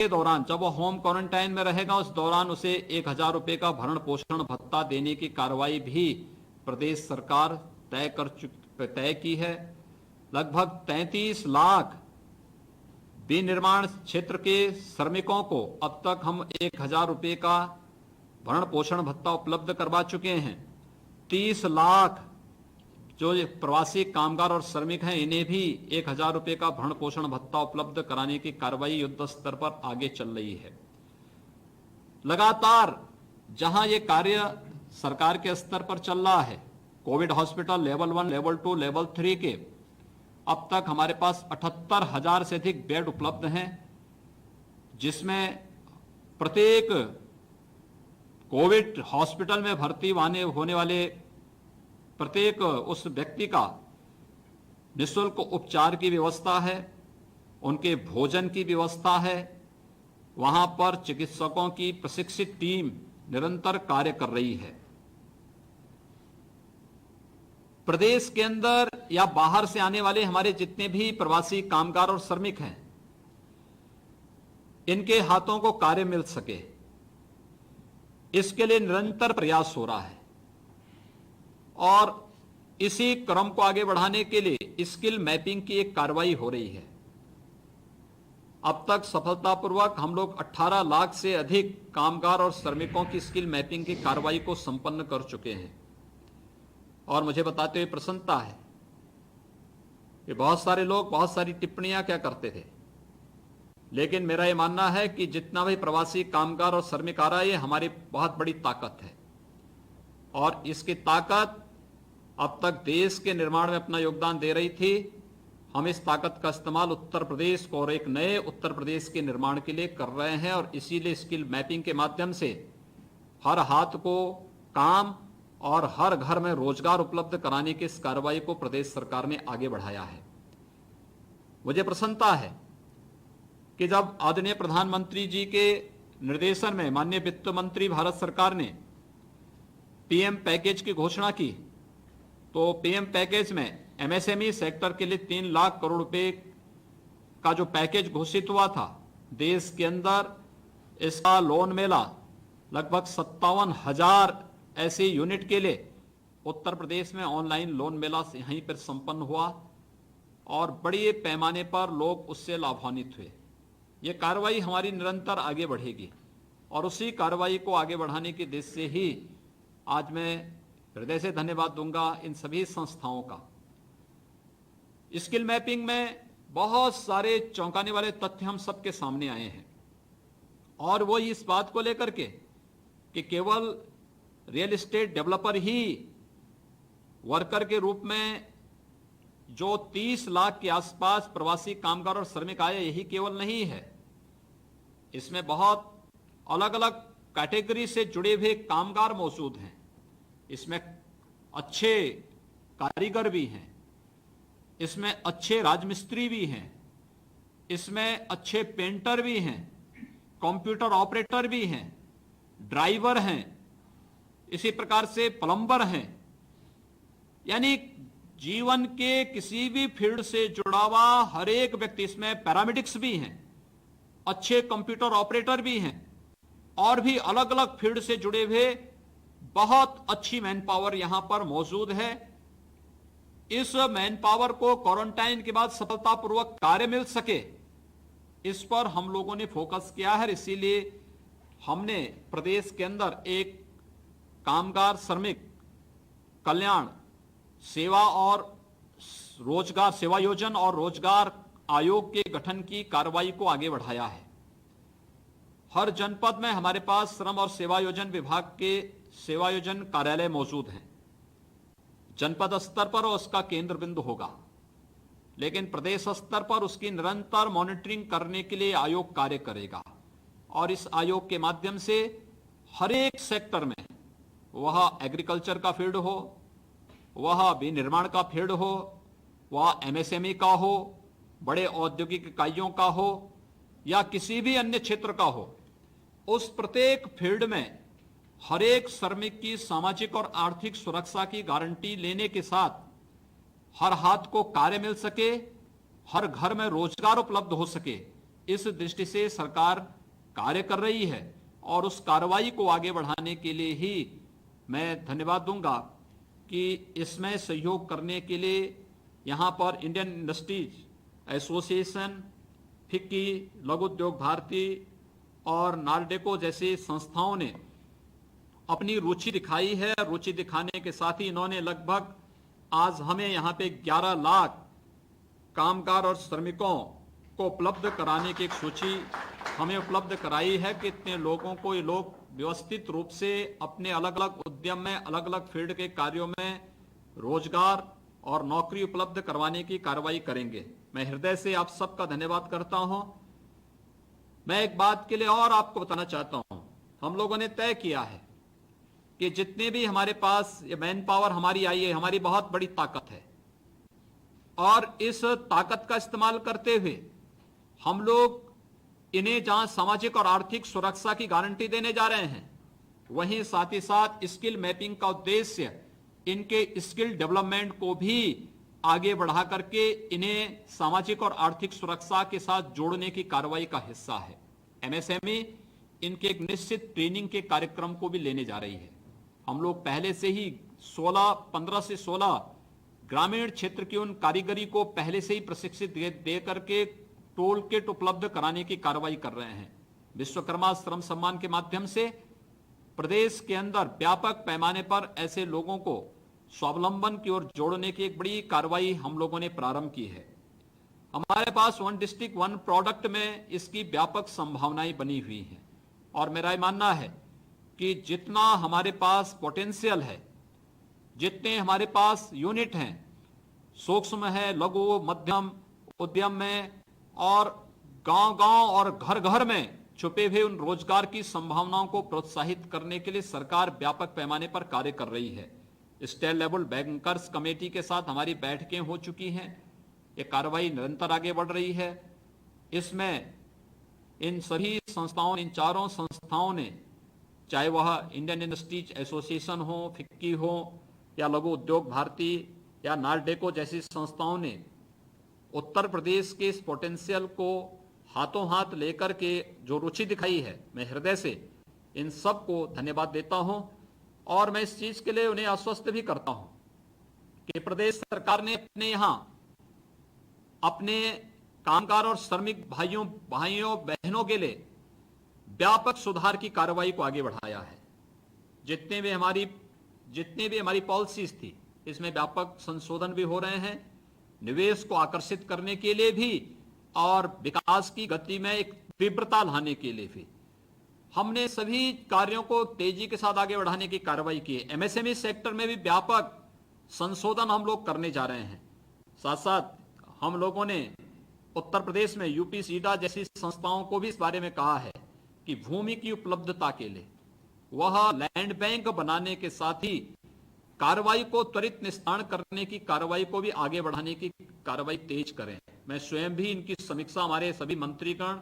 के दौरान जब वो होम क्वारंटाइन में रहेगा उस दौरान उसे 1,000 रुपए का भरण पोषण भत्ता देने की कार्रवाई भी प्रदेश सरकार तय की है। लगभग 33 लाख विनिर्माण क्षेत्र के श्रमिकों को अब तक हम 1,000 रुपए का भरण पोषण भत्ता उपलब्ध करवा चुके हैं। 30 लाख जो प्रवासी कामगार और श्रमिक हैं इन्हें भी 1,000 रुपए का भरण पोषण भत्ता उपलब्ध कराने की कार्रवाई युद्ध स्तर पर आगे चल रही है। लगातार जहां ये कार्य सरकार के स्तर पर चल रहा है, Covid hospital level 1, level 2, level 3 के अब तक हमारे पास 78,000 से अधिक बेड उपलब्ध हैं, जिसमें प्रत्येक कोविड हॉस्पिटल में भर्ती होने वाले प्रत्येक उस व्यक्ति का निःशुल्क उपचार की व्यवस्था है, उनके भोजन की व्यवस्था है। वहां पर चिकित्सकों की प्रशिक्षित टीम निरंतर कार्य कर रही है। प्रदेश के अंदर या बाहर से आने वाले हमारे जितने भी प्रवासी कामगार और श्रमिक हैं, इनके हाथों को कार्य मिल सके, इसके लिए निरंतर प्रयास हो रहा है। और इसी क्रम को आगे बढ़ाने के लिए स्किल मैपिंग की एक कार्रवाई हो रही है। अब तक सफलतापूर्वक हम लोग 18 लाख से अधिक कामगार और श्रमिकों की स्किल मैपिंग की कार्रवाई को संपन्न कर चुके हैं। और मुझे बताते हुए प्रसन्नता है कि बहुत सारे लोग बहुत सारी टिप्पणियां क्या करते थे, लेकिन मेरा यह मानना है कि जितना भी प्रवासी कामगार और श्रमिक आ रहा है ये हमारी बहुत बड़ी ताकत है। और इसकी ताकत अब तक देश के निर्माण में अपना योगदान दे रही थी। हम इस ताकत का इस्तेमाल उत्तर प्रदेश को और एक नए उत्तर प्रदेश के निर्माण के लिए कर रहे हैं। और इसीलिए स्किल मैपिंग के माध्यम से हर हाथ को काम और हर घर में रोजगार उपलब्ध कराने की इस कार्रवाई को प्रदेश सरकार ने आगे बढ़ाया है। मुझे प्रसन्नता है कि जब आदरणीय प्रधानमंत्री जी के निर्देशन में माननीय वित्त मंत्री भारत सरकार ने पीएम पैकेज की घोषणा की, तो पीएम पैकेज में एमएसएमई सेक्टर के लिए 3 लाख करोड़ रुपए का जो पैकेज घोषित हुआ था, देश के अंदर इसका लोन मेला लगभग 57,000 ऐसे यूनिट के लिए उत्तर प्रदेश में ऑनलाइन लोन मेला यहीं पर संपन्न हुआ और बड़े पैमाने पर लोग उससे लाभान्वित हुए। ये कार्रवाई हमारी निरंतर आगे बढ़ेगी और उसी कार्रवाई को आगे बढ़ाने की दिशा से ही आज मैं हृदय से धन्यवाद दूंगा इन सभी संस्थाओं का। स्किल मैपिंग में बहुत सारे चौंकाने वाले तथ्य हम सबके सामने आए हैं और वो इस बात को लेकर के कि केवल रियल एस्टेट डेवलपर ही वर्कर के रूप में जो 30 लाख के आसपास प्रवासी कामगार और श्रमिक आए, यही केवल नहीं है। इसमें बहुत अलग अलग कैटेगरी से जुड़े हुए कामगार मौजूद हैं। इसमें अच्छे कारीगर भी हैं, इसमें अच्छे राजमिस्त्री भी हैं, इसमें अच्छे पेंटर भी हैं, कंप्यूटर ऑपरेटर भी हैं, ड्राइवर हैं, इसी प्रकार से प्लम्बर हैं। यानी जीवन के किसी भी फील्ड से जुड़ा हुआ हर एक व्यक्ति, इसमें पैरामेडिक्स भी हैं, अच्छे कंप्यूटर ऑपरेटर भी हैं और भी अलग अलग फील्ड से जुड़े हुए बहुत अच्छी मैन पावर यहां पर मौजूद है। इस मैन पावर को क्वारंटाइन के बाद सफलतापूर्वक कार्य मिल सके, इस पर हम लोगों ने फोकस किया है। इसीलिए हमने प्रदेश के अंदर एक कामगार श्रमिक कल्याण सेवा और रोजगार सेवा योजन और रोजगार आयोग के गठन की कार्रवाई को आगे बढ़ाया है। हर जनपद में हमारे पास श्रम और सेवा योजन विभाग के सेवा योजन कार्यालय मौजूद हैं। जनपद स्तर पर उसका केंद्र बिंदु होगा, लेकिन प्रदेश स्तर पर उसकी निरंतर मॉनिटरिंग करने के लिए आयोग कार्य करेगा। और इस आयोग के माध्यम से हर एक सेक्टर में, वह एग्रीकल्चर का फील्ड हो, वह विनिर्माण का फील्ड हो, वह एमएसएमई का हो, बड़े औद्योगिक इकाइयों का हो या किसी भी अन्य क्षेत्र का हो, उस प्रत्येक फील्ड में हर एक श्रमिक की सामाजिक और आर्थिक सुरक्षा की गारंटी लेने के साथ हर हाथ को कार्य मिल सके, हर घर में रोजगार उपलब्ध हो सके, इस दृष्टि से सरकार कार्य कर रही है और उस कार्रवाई को आगे बढ़ाने के लिए ही मैं धन्यवाद दूंगा कि इसमें सहयोग करने के लिए यहाँ पर इंडियन इंडस्ट्रीज एसोसिएशन, फिक्की, लघु उद्योग भारती और नालडेको जैसी संस्थाओं ने अपनी रुचि दिखाई है। रुचि दिखाने के साथ ही इन्होंने लगभग आज हमें यहाँ पे 11 लाख कामगार और श्रमिकों को उपलब्ध कराने की एक सूची हमें उपलब्ध कराई है कि इतने लोगों को ये लोग व्यवस्थित रूप से अपने अलग अलग उद्यम में, अलग अलग फील्ड के कार्यों में रोजगार और नौकरी उपलब्ध करवाने की कार्रवाई करेंगे। मैं हृदय से आप सबका धन्यवाद करता हूं। मैं एक बात के लिए और आपको बताना चाहता हूं, हम लोगों ने तय किया है कि जितने भी हमारे पास ये मैन पावर हमारी आई है, हमारी बहुत बड़ी ताकत है और इस ताकत का इस्तेमाल करते हुए हम लोग इन्हें जहां सामाजिक और आर्थिक सुरक्षा की गारंटी देने जा रहे हैं, वहीं साथ ही साथ स्किल मैपिंग का उद्देश्य इनके स्किल डेवलपमेंट को भी आगे बढ़ा करके इन्हें सामाजिक और आर्थिक सुरक्षा के साथ जोड़ने की कार्रवाई का हिस्सा है। एमएसएमई इनके एक निश्चित ट्रेनिंग के कार्यक्रम को भी लेने जा रही है। हम लोग पहले से ही 15 से 16 ग्रामीण क्षेत्र की उन कारीगरी को पहले से ही प्रशिक्षित दे करके टोल किट उपलब्ध कराने की कार्रवाई कर रहे हैं। विश्वकर्मा श्रम सम्मान के माध्यम से प्रदेश के अंदर व्यापक पैमाने पर ऐसे लोगों को स्वावलंबन की ओर जोड़ने की एक बड़ी कार्रवाई हम लोगों ने प्रारंभ की है। हमारे पास वन डिस्ट्रिक्ट वन प्रोडक्ट में इसकी व्यापक संभावनाएं बनी हुई हैं और मेरा मानना है कि जितना हमारे पास पोटेंशियल है, जितने हमारे पास यूनिट हैं, सूक्ष्म है, लघु मध्यम उद्यम में और गांव-गांव और घर-घर में छुपे हुए उन रोजगार की संभावनाओं को प्रोत्साहित करने के लिए सरकार व्यापक पैमाने पर कार्य कर रही है। स्टेट लेवल बैंकर्स कमेटी के साथ हमारी बैठकें हो चुकी हैं। ये कार्रवाई निरंतर आगे बढ़ रही है। इसमें इन सभी संस्थाओं, इन चारों संस्थाओं ने, चाहे वह इंडियन इंडस्ट्रीज एसोसिएशन हो, फिक्की हो या लघु उद्योग भारती या नालडेको जैसी संस्थाओं ने उत्तर प्रदेश के इस पोटेंशियल को हाथों हाथ लेकर के जो रुचि दिखाई है, मैं हृदय से इन सब को धन्यवाद देता हूं और मैं इस चीज के लिए उन्हें आश्वस्त भी करता हूं कि प्रदेश सरकार ने अपने यहां अपने कामगार और श्रमिक भाइयों बहनों के लिए व्यापक सुधार की कार्रवाई को आगे बढ़ाया है। जितने भी हमारी पॉलिसीज थी, इसमें व्यापक संशोधन भी हो रहे हैं, निवेश को आकर्षित करने के लिए भी और विकास की गति में एक तीव्रता लाने के लिए भी हमने सभी कार्यों को तेजी के साथ आगे बढ़ाने की कार्रवाई की है। एमएसएमई सेक्टर में भी व्यापक संशोधन हम लोग करने जा रहे हैं। साथ साथ हम लोगों ने उत्तर प्रदेश में यूपी सीडा जैसी संस्थाओं को भी इस बारे में कहा है कि भूमि की उपलब्धता के लिए वह लैंड बैंक बनाने के साथ ही कार्रवाई को त्वरित निस्तारण करने की कार्रवाई को भी आगे बढ़ाने की कार्रवाई तेज करें। मैं स्वयं भी इनकी समीक्षा, हमारे सभी मंत्रीगण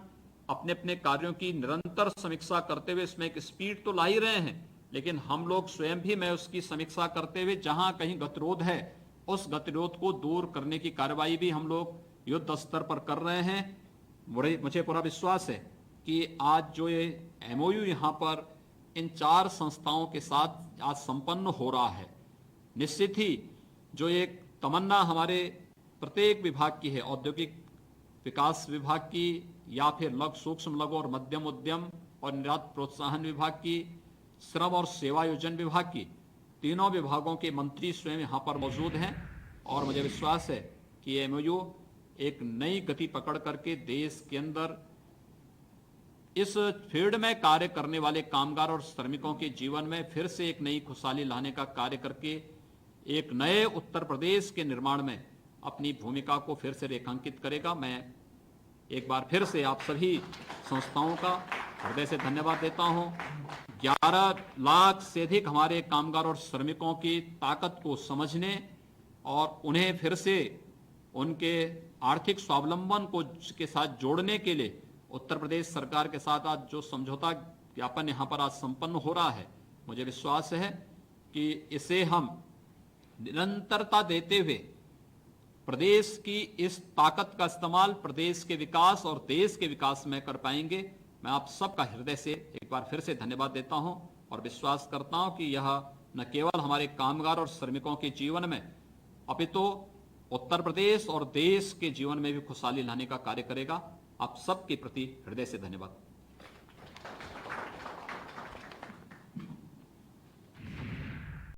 अपने अपने कार्यों की निरंतर समीक्षा करते हुए इसमें एक स्पीड तो ला ही रहे हैं, लेकिन हम लोग स्वयं भी मैं उसकी समीक्षा करते हुए जहां कहीं गतिरोध है उस गतिरोध को दूर करने की कार्रवाई भी हम लोग युद्ध स्तर पर कर रहे हैं। मुझे पूरा विश्वास है कि आज जो ये एमओयू यहाँ पर इन 4 संस्थाओं के साथ आज संपन्न हो रहा है, निश्चित ही जो एक तमन्ना हमारे प्रत्येक विभाग की है, औद्योगिक विकास विभाग की या फिर सूक्ष्म लघु और मध्यम उद्यम और निर्यात प्रोत्साहन विभाग की, श्रम और सेवायोजन विभाग की, तीनों विभागों के मंत्री स्वयं यहाँ पर मौजूद हैं और मुझे विश्वास है कि एमओयू एक नई गति पकड़ करके देश के अंदर इस फील्ड में कार्य करने वाले कामगार और श्रमिकों के जीवन में फिर से एक नई खुशहाली लाने का कार्य करके एक नए उत्तर प्रदेश के निर्माण में अपनी भूमिका को फिर से रेखांकित करेगा। मैं एक बार फिर से आप सभी संस्थाओं का हृदय से धन्यवाद देता हूं। 11 लाख से अधिक हमारे कामगार और श्रमिकों की ताकत को समझने और उन्हें फिर से उनके आर्थिक स्वावलंबन को के साथ जोड़ने के लिए उत्तर प्रदेश सरकार के साथ आज जो समझौता ज्ञापन यहाँ पर आज संपन्न हो रहा है, मुझे विश्वास है कि इसे हम निरंतरता देते हुए प्रदेश की इस ताकत का इस्तेमाल प्रदेश के विकास और देश के विकास में कर पाएंगे। मैं आप सबका हृदय से एक बार फिर से धन्यवाद देता हूं और विश्वास करता हूं कि यह न केवल हमारे कामगार और श्रमिकों के जीवन में अपितु उत्तर प्रदेश और देश के जीवन में भी खुशहाली लाने का कार्य करेगा। आप सबके प्रति हृदय से धन्यवाद।